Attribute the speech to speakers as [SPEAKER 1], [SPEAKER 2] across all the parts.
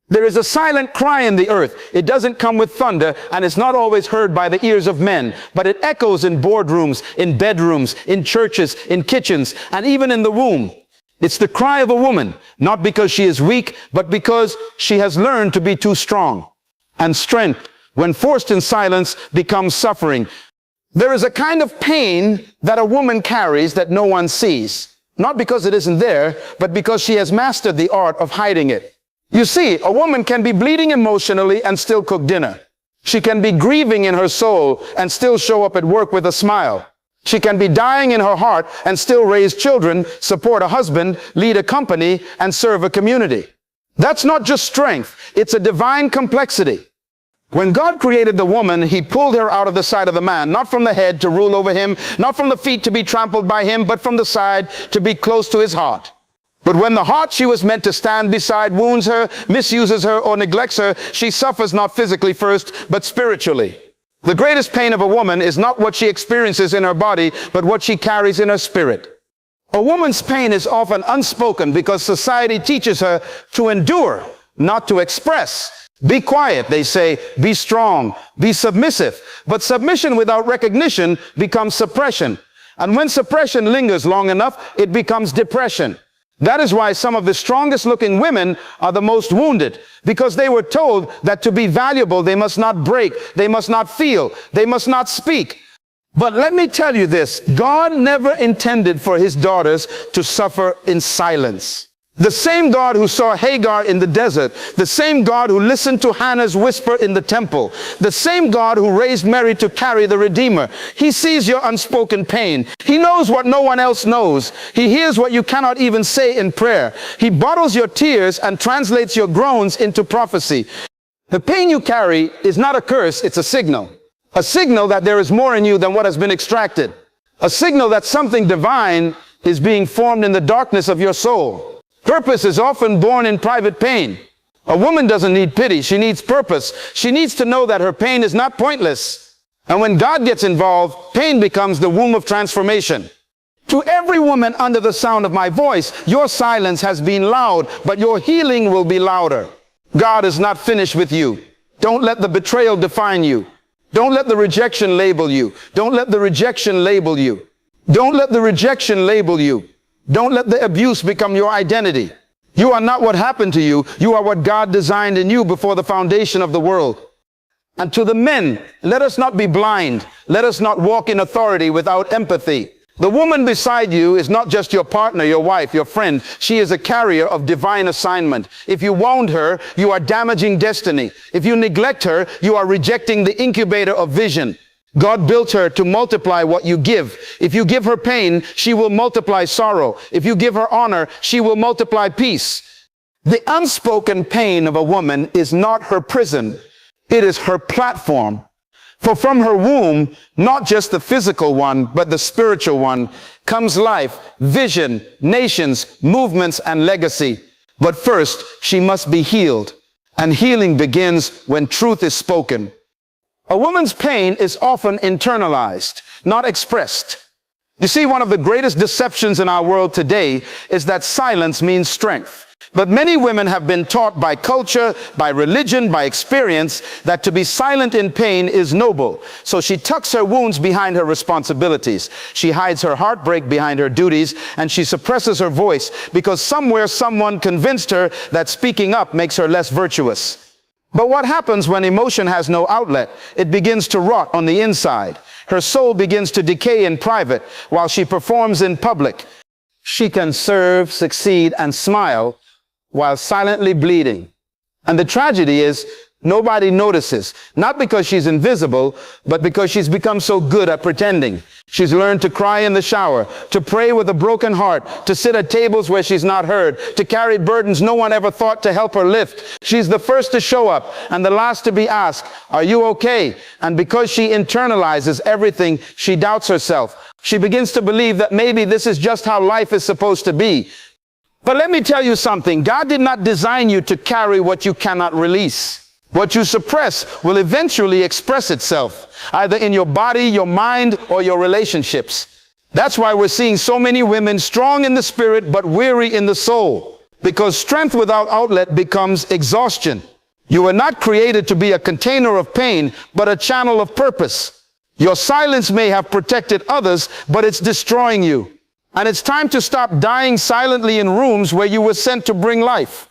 [SPEAKER 1] There is a silent cry in the earth. It doesn't come with thunder, and it's not always heard by the ears of men, but it echoes in boardrooms, in bedrooms, in churches, in kitchens, and even in the womb. It's the cry of a woman, not because she is weak, but because she has learned to be too strong. And strength, when forced in silence, becomes suffering. There is a kind of pain that a woman carries that no one sees, not because it isn't there, but because she has mastered the art of hiding it. You see, a woman can be bleeding emotionally and still cook dinner. She can be grieving in her soul and still show up at work with a smile. She can be dying in her heart and still raise children, support a husband, lead a company, and serve a community. That's not just strength. It's a divine complexity. When God created the woman, he pulled her out of the side of the man, not from the head to rule over him, not from the feet to be trampled by him, but from the side to be close to his heart. But when the heart she was meant to stand beside wounds her, misuses her, or neglects her, she suffers not physically first, but spiritually. The greatest pain of a woman is not what she experiences in her body, but what she carries in her spirit. A woman's pain is often unspoken because society teaches her to endure, not to express. Be quiet, they say, be strong, be submissive. But submission without recognition becomes suppression. And when suppression lingers long enough, it becomes depression. That is why some of the strongest looking women are the most wounded, because they were told that to be valuable, they must not break, they must not feel, they must not speak. But let me tell you this, God never intended for his daughters to suffer in silence. The same God who saw Hagar in the desert, the same God who listened to Hannah's whisper in the temple, the same God who raised Mary to carry the Redeemer. He sees your unspoken pain. He knows what no one else knows. He hears what you cannot even say in prayer. He bottles your tears and translates your groans into prophecy. The pain you carry is not a curse, it's a signal. A signal that there is more in you than what has been extracted. A signal that something divine is being formed in the darkness of your soul. Purpose is often born in private pain. A woman doesn't need pity. She needs purpose. She needs to know that her pain is not pointless. And when God gets involved, pain becomes the womb of transformation. To every woman under the sound of my voice, your silence has been loud, but your healing will be louder. God is not finished with you. Don't let the betrayal define you. Don't let the rejection label you. Don't let the rejection label you. Don't let the rejection label you. Don't let the abuse become your identity. You are not what happened to you. You are what God designed in you before the foundation of the world. And to the men, let us not be blind. Let us not walk in authority without empathy. The woman beside you is not just your partner, your wife, your friend. She is a carrier of divine assignment. If you wound her, you are damaging destiny. If you neglect her, you are rejecting the incubator of vision. God built her to multiply what you give. If you give her pain, she will multiply sorrow. If you give her honor, she will multiply peace. The unspoken pain of a woman is not her prison. It is her platform. For from her womb, not just the physical one, but the spiritual one, comes life, vision, nations, movements, and legacy. But first, she must be healed. And healing begins when truth is spoken. A woman's pain is often internalized, not expressed. You see, one of the greatest deceptions in our world today is that silence means strength. But many women have been taught by culture, by religion, by experience, that to be silent in pain is noble. So she tucks her wounds behind her responsibilities. She hides her heartbreak behind her duties, and she suppresses her voice because somewhere someone convinced her that speaking up makes her less virtuous. But what happens when emotion has no outlet? It begins to rot on the inside. Her soul begins to decay in private while she performs in public. She can serve, succeed, and smile while silently bleeding. And the tragedy is, nobody notices, not because she's invisible, but because she's become so good at pretending. She's learned to cry in the shower, to pray with a broken heart, to sit at tables where she's not heard, to carry burdens no one ever thought to help her lift. She's the first to show up and the last to be asked, "Are you okay?" And because she internalizes everything, she doubts herself. She begins to believe that maybe this is just how life is supposed to be. But let me tell you something. God did not design you to carry what you cannot release. What you suppress will eventually express itself, either in your body, your mind, or your relationships. That's why we're seeing so many women strong in the spirit, but weary in the soul. because strength without outlet becomes exhaustion. You were not created to be a container of pain, but a channel of purpose. Your silence may have protected others, but it's destroying you. And it's time to stop dying silently in rooms where you were sent to bring life.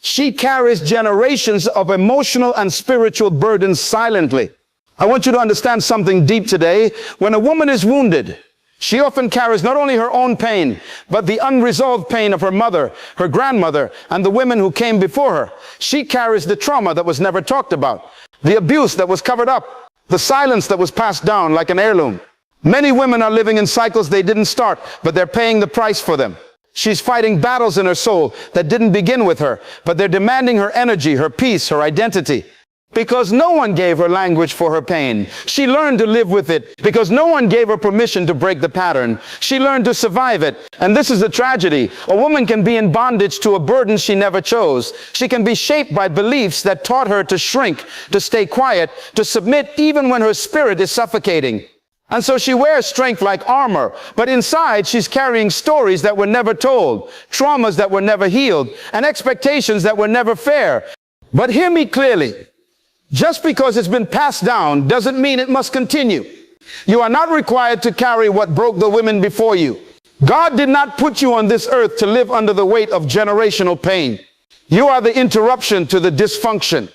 [SPEAKER 1] She carries generations of emotional and spiritual burdens silently. I want you to understand something deep today. When a woman is wounded, she often carries not only her own pain, but the unresolved pain of her mother, her grandmother, and the women who came before her. She carries the trauma that was never talked about, the abuse that was covered up, the silence that was passed down like an heirloom. Many women are living in cycles they didn't start, but they're paying the price for them. She's fighting battles in her soul that didn't begin with her, but they're demanding her energy, her peace, her identity. Because no one gave her language for her pain. She learned to live with it because no one gave her permission to break the pattern. She learned to survive it. And this is the tragedy. A woman can be in bondage to a burden she never chose. She can be shaped by beliefs that taught her to shrink, to stay quiet, to submit even when her spirit is suffocating. And so she wears strength like armor, but inside she's carrying stories that were never told, traumas that were never healed, and expectations that were never fair. But hear me clearly. Just because it's been passed down doesn't mean it must continue. You are not required to carry what broke the women before you. God did not put you on this earth to live under the weight of generational pain. You are the interruption to the dysfunction.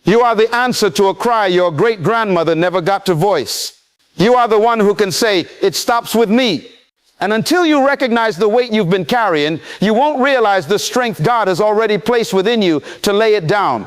[SPEAKER 1] You are the answer to a cry your great-grandmother never got to voice. You are the one who can say, "It stops with me." And until you recognize the weight you've been carrying, you won't realize the strength God has already placed within you to lay it down.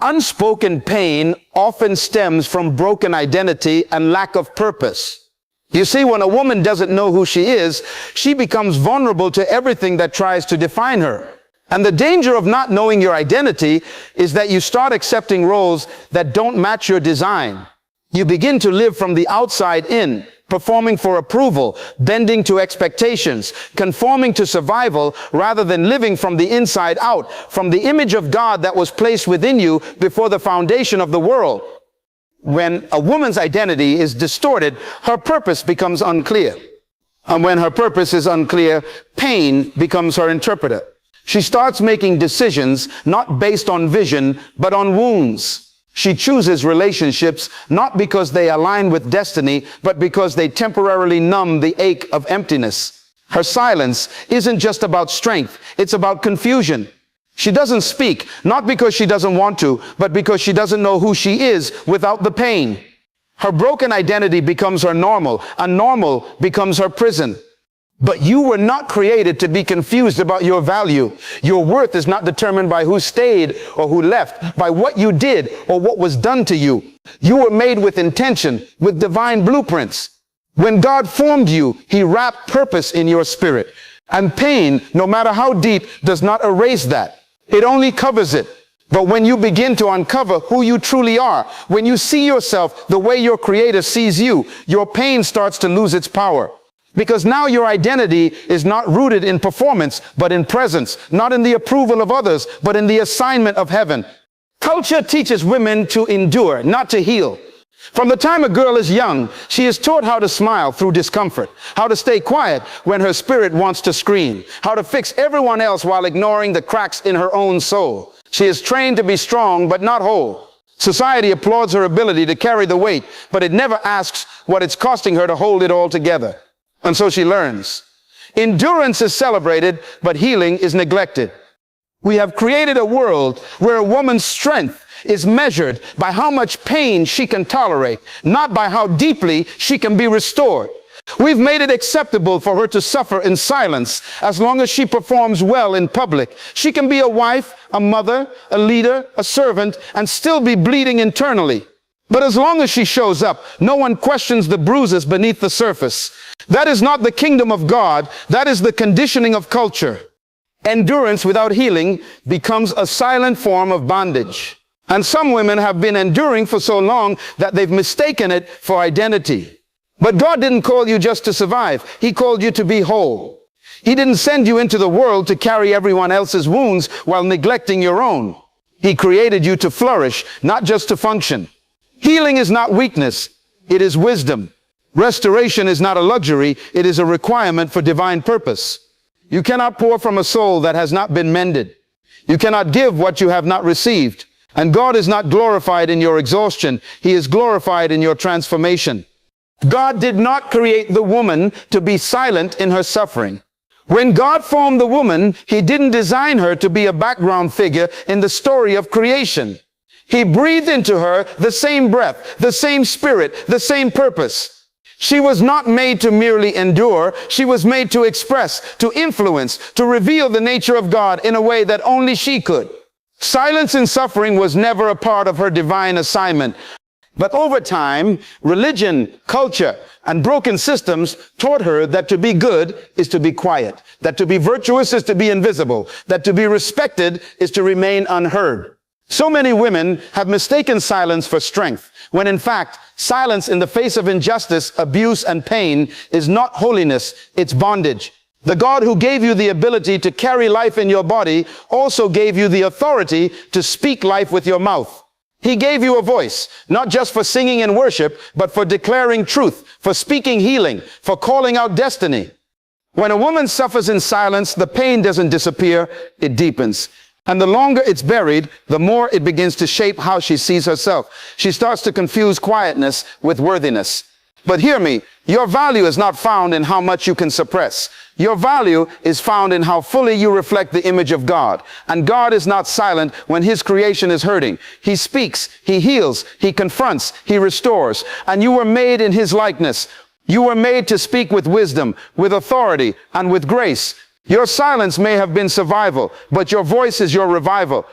[SPEAKER 1] Unspoken pain often stems from broken identity and lack of purpose. You see, when a woman doesn't know who she is, she becomes vulnerable to everything that tries to define her. And the danger of not knowing your identity is that you start accepting roles that don't match your design. You begin to live from the outside in, performing for approval, bending to expectations, conforming to survival, rather than living from the inside out, from the image of God that was placed within you before the foundation of the world. When a woman's identity is distorted, her purpose becomes unclear. And when her purpose is unclear, pain becomes her interpreter. She starts making decisions not based on vision, but on wounds. She chooses relationships not because they align with destiny, but because they temporarily numb the ache of emptiness. Her silence isn't just about strength, it's about confusion. She doesn't speak, not because she doesn't want to, but because she doesn't know who she is without the pain. Her broken identity becomes her normal, and normal becomes her prison. But you were not created to be confused about your value. Your worth is not determined by who stayed or who left, by what you did or what was done to you. You were made with intention, with divine blueprints. When God formed you, He wrapped purpose in your spirit. And pain, no matter how deep, does not erase that. It only covers it. But when you begin to uncover who you truly are, when you see yourself the way your Creator sees you, your pain starts to lose its power. Because now your identity is not rooted in performance, but in presence, not in the approval of others, but in the assignment of heaven. Culture teaches women to endure, not to heal. From the time a girl is young, she is taught how to smile through discomfort, how to stay quiet when her spirit wants to scream, how to fix everyone else while ignoring the cracks in her own soul. She is trained to be strong, but not whole. Society applauds her ability to carry the weight, but it never asks what it's costing her to hold it all together. And so she learns. Endurance is celebrated, but healing is neglected. We have created a world where a woman's strength is measured by how much pain she can tolerate, not by how deeply she can be restored. We've made it acceptable for her to suffer in silence as long as she performs well in public. She can be a wife, a mother, a leader, a servant, and still be bleeding internally. But as long as she shows up, no one questions the bruises beneath the surface. That is not the kingdom of God. That is the conditioning of culture. Endurance without healing becomes a silent form of bondage. And some women have been enduring for so long that they've mistaken it for identity. But God didn't call you just to survive. He called you to be whole. He didn't send you into the world to carry everyone else's wounds while neglecting your own. He created you to flourish, not just to function. Healing is not weakness, it is wisdom. Restoration is not a luxury, it is a requirement for divine purpose. You cannot pour from a soul that has not been mended. You cannot give what you have not received. And God is not glorified in your exhaustion. He is glorified in your transformation. God did not create the woman to be silent in her suffering. When God formed the woman, He didn't design her to be a background figure in the story of creation. He breathed into her the same breath, the same spirit, the same purpose. She was not made to merely endure. She was made to express, to influence, to reveal the nature of God in a way that only she could. Silence in suffering was never a part of her divine assignment. But over time, religion, culture, and broken systems taught her that to be good is to be quiet, that to be virtuous is to be invisible, that to be respected is to remain unheard. So many women have mistaken silence for strength, when in fact, silence in the face of injustice, abuse, and pain is not holiness, it's bondage. The God who gave you the ability to carry life in your body also gave you the authority to speak life with your mouth. He gave you a voice, not just for singing and worship, but for declaring truth, for speaking healing, for calling out destiny. When a woman suffers in silence, the pain doesn't disappear, it deepens. And the longer it's buried, the more it begins to shape how she sees herself. She starts to confuse quietness with worthiness. But hear me, your value is not found in how much you can suppress. Your value is found in how fully you reflect the image of God. And God is not silent when His creation is hurting. He speaks, He heals, He confronts, He restores. And you were made in His likeness. You were made to speak with wisdom, with authority, and with grace. Your silence may have been survival, but your voice is your revival.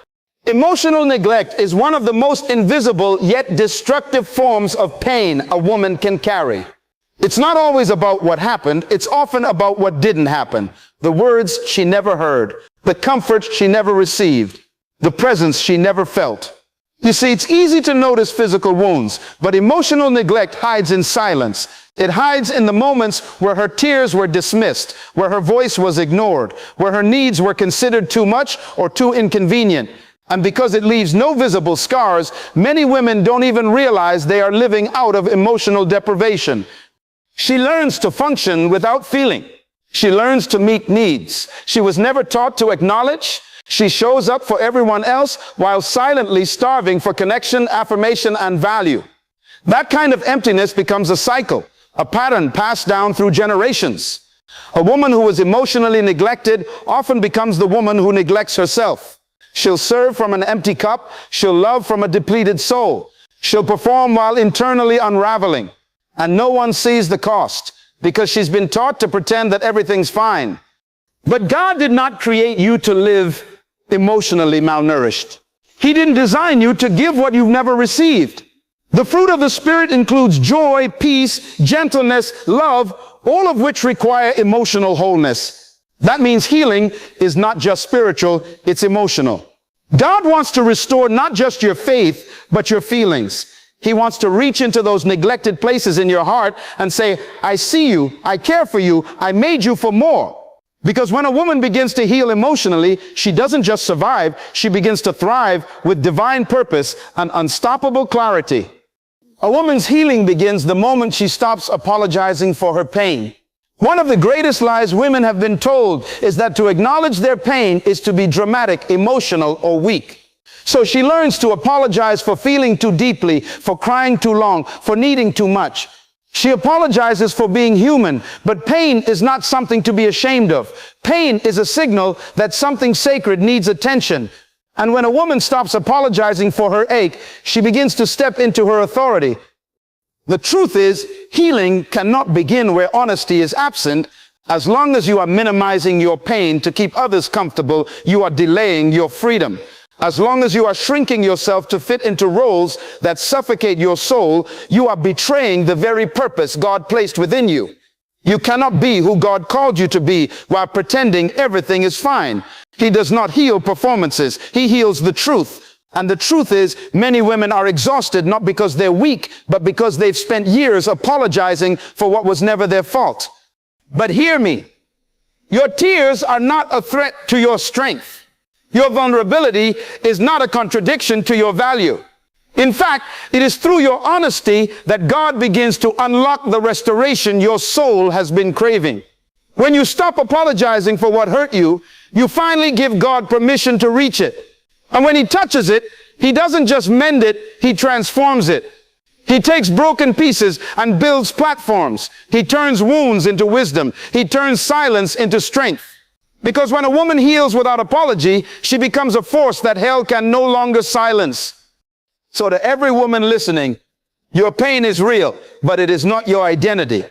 [SPEAKER 1] Emotional neglect is one of the most invisible yet destructive forms of pain a woman can carry. It's not always about what happened, it's often about what didn't happen. The words she never heard, the comfort she never received, the presence she never felt. You see, it's easy to notice physical wounds, but emotional neglect hides in silence. It hides in the moments where her tears were dismissed, where her voice was ignored, where her needs were considered too much or too inconvenient. And because it leaves no visible scars, many women don't even realize they are living out of emotional deprivation. She learns to function without feeling. She learns to meet needs. She was never taught to acknowledge. She shows up for everyone else while silently starving for connection, affirmation, and value. That kind of emptiness becomes a cycle, a pattern passed down through generations. A woman who is emotionally neglected often becomes the woman who neglects herself. She'll serve from an empty cup. She'll love from a depleted soul. She'll perform while internally unraveling. And no one sees the cost because she's been taught to pretend that everything's fine. But God did not create you to live emotionally malnourished. He didn't design you to give what you've never received. The fruit of the Spirit includes joy, peace, gentleness, love, all of which require emotional wholeness. That means healing is not just spiritual, it's emotional. God wants to restore not just your faith, but your feelings. He wants to reach into those neglected places in your heart and say, I see you, I care for you, I made you for more. Because when a woman begins to heal emotionally, she doesn't just survive, she begins to thrive with divine purpose and unstoppable clarity. A woman's healing begins the moment she stops apologizing for her pain. One of the greatest lies women have been told is that to acknowledge their pain is to be dramatic, emotional, or weak. So she learns to apologize for feeling too deeply, for crying too long, for needing too much. She apologizes for being human, but pain is not something to be ashamed of. Pain is a signal that something sacred needs attention. And when a woman stops apologizing for her ache, she begins to step into her authority. The truth is, healing cannot begin where honesty is absent. As long as you are minimizing your pain to keep others comfortable, you are delaying your freedom. As long as you are shrinking yourself to fit into roles that suffocate your soul, you are betraying the very purpose God placed within you. You cannot be who God called you to be while pretending everything is fine. He does not heal performances. He heals the truth. And the truth is, many women are exhausted not because they're weak, but because they've spent years apologizing for what was never their fault. But hear me. Your tears are not a threat to your strength. Your vulnerability is not a contradiction to your value. In fact, it is through your honesty that God begins to unlock the restoration your soul has been craving. When you stop apologizing for what hurt you, you finally give God permission to reach it. And when he touches it, he doesn't just mend it, he transforms it. He takes broken pieces and builds platforms. He turns wounds into wisdom. He turns silence into strength. Because when a woman heals without apology, she becomes a force that hell can no longer silence. So to every woman listening, your pain is real, but it is not your identity.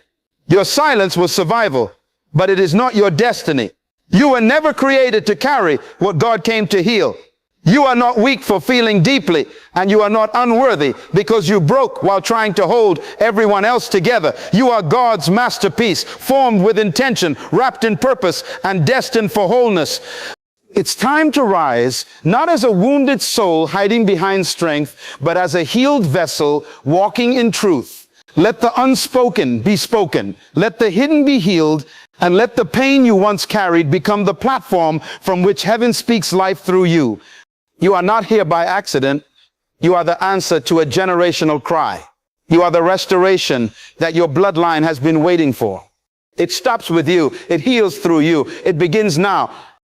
[SPEAKER 1] Your silence was survival, but it is not your destiny. You were never created to carry what God came to heal. You are not weak for feeling deeply, and you are not unworthy because you broke while trying to hold everyone else together. You are God's masterpiece, formed with intention, wrapped in purpose, and destined for wholeness. It's time to rise, not as a wounded soul hiding behind strength, but as a healed vessel walking in truth. Let the unspoken be spoken. Let the hidden be healed. And let the pain you once carried become the platform from which heaven speaks life through you. You are not here by accident. You are the answer to a generational cry. You are the restoration that your bloodline has been waiting for. It stops with you. It heals through you. It begins now.